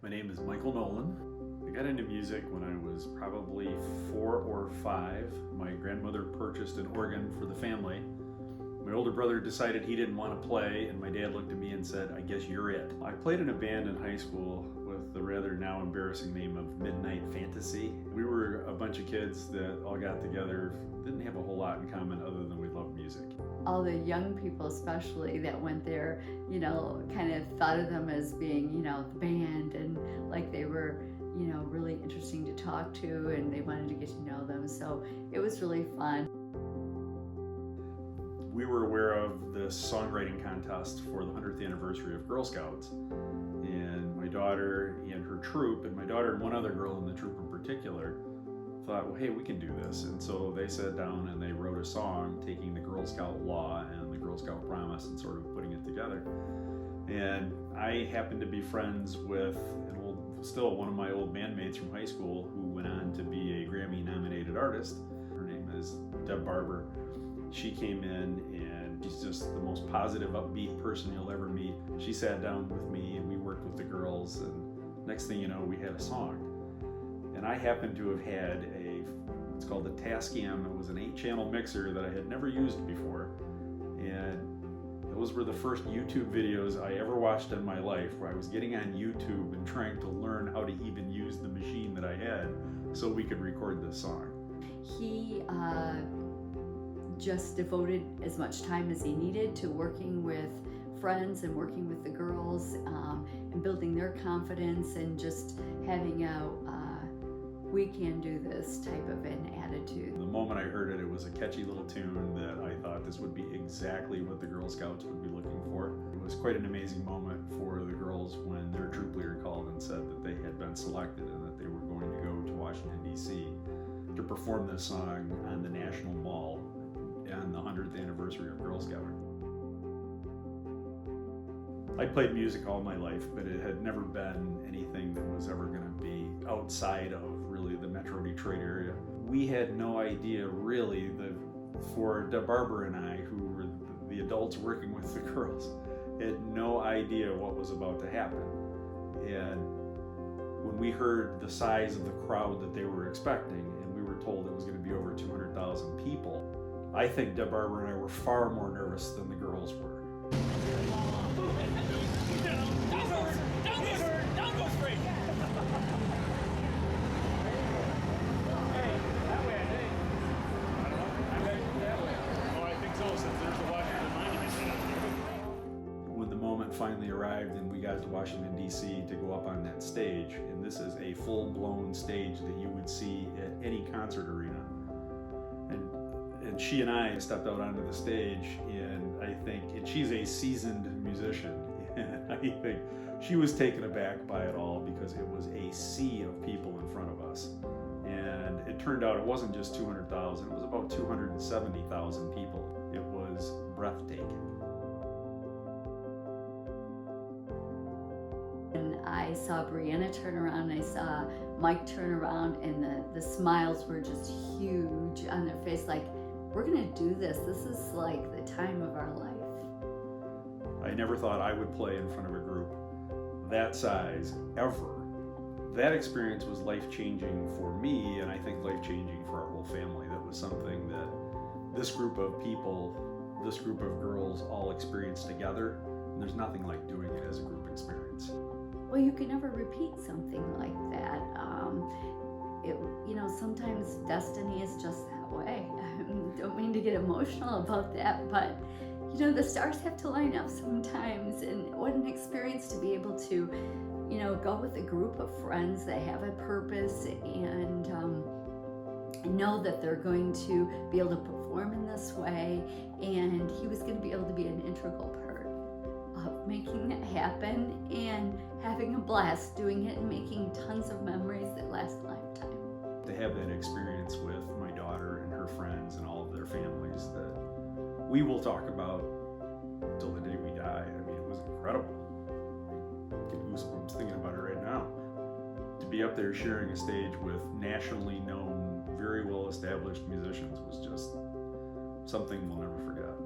My name is Michael Nolan. I got into music when I was probably 4 or 5. My grandmother purchased an organ for the family. My older brother decided he didn't want to play, and my dad looked at me and said, "I guess you're it." I played in a band in high school with the rather now embarrassing name of Midnight Fantasy. We were a bunch of kids that all got together, didn't have a whole lot in common other than we loved music. All the young people especially that went there, kind of thought of them as being, the band, and like they were, really interesting to talk to, and they wanted to get to know them. So it was really fun. We were aware of the songwriting contest for the 100th anniversary of Girl Scouts, and my daughter and her troop, and my daughter and one other girl in the troop in particular, thought, well, hey, we can do this. And so they sat down and they wrote a song taking the Girl Scout law and the Girl Scout promise and sort of putting it together. And I happened to be friends with one of my old bandmates from high school who went on to be a Grammy nominated artist. Her name is Deb Barber. She came in and she's just the most positive, upbeat person you'll ever meet. She sat down with me and we worked with the girls, and next thing you know, we had a song. And I happened to have had it's called a Tascam. It was an 8-channel mixer that I had never used before. And those were the first YouTube videos I ever watched in my life, where I was getting on YouTube and trying to learn how to even use the machine that I had so we could record this song. He just devoted as much time as he needed to working with friends and working with the girls, and building their confidence, and just having a we can do this type of an attitude. The moment I heard it, it was a catchy little tune that I thought this would be exactly what the Girl Scouts would be looking for. It was quite an amazing moment for the girls when their troop leader called and said that they had been selected and that they were going to go to Washington, D.C. to perform this song on the National Mall on the 100th anniversary of Girl Scouting. I played music all my life, but it had never been anything that was ever going to be outside of really the Metro Detroit area. We had no idea really for Deb Barber and I, who were the adults working with the girls, had no idea what was about to happen. And when we heard the size of the crowd that they were expecting, and we were told it was going to be over 200,000 people, I think Deb Barber and I were far more nervous than the girls were. Down go straight. When the moment finally arrived and we got to Washington, D.C. to go up on that stage, and this is a full-blown stage that you would see at any concert arena, and she and I stepped out onto the stage, and she's a seasoned musician, and I think she was taken aback by it all because it was a sea of people in front of us. And it turned out it wasn't just 200,000, it was about 270,000 people. It was breathtaking. And I saw Brianna turn around, and I saw Mike turn around, and the smiles were just huge on their face, like, we're gonna do this. This is like the time of our life. I never thought I would play in front of a group that size ever. That experience was life-changing for me, and I think life-changing for our whole family. That was something that this group of people, this group of girls all experienced together, and there's nothing like doing it as a group experience. Well, you can never repeat something like that. Sometimes destiny is just that way. Don't mean to get emotional about that, but the stars have to line up sometimes, and what an experience to be able to, go with a group of friends that have a purpose and know that they're going to be able to perform in this way, and he was going to be able to be an integral part of making that happen and having a blast doing it and making tons of memories that last a lifetime. To have that experience with my daughter and her friends and all of their families that we will talk about till the day we die. I mean, it was incredible. I get goosebumps thinking about it right now. To be up there sharing a stage with nationally known, very well established musicians was just something we'll never forget.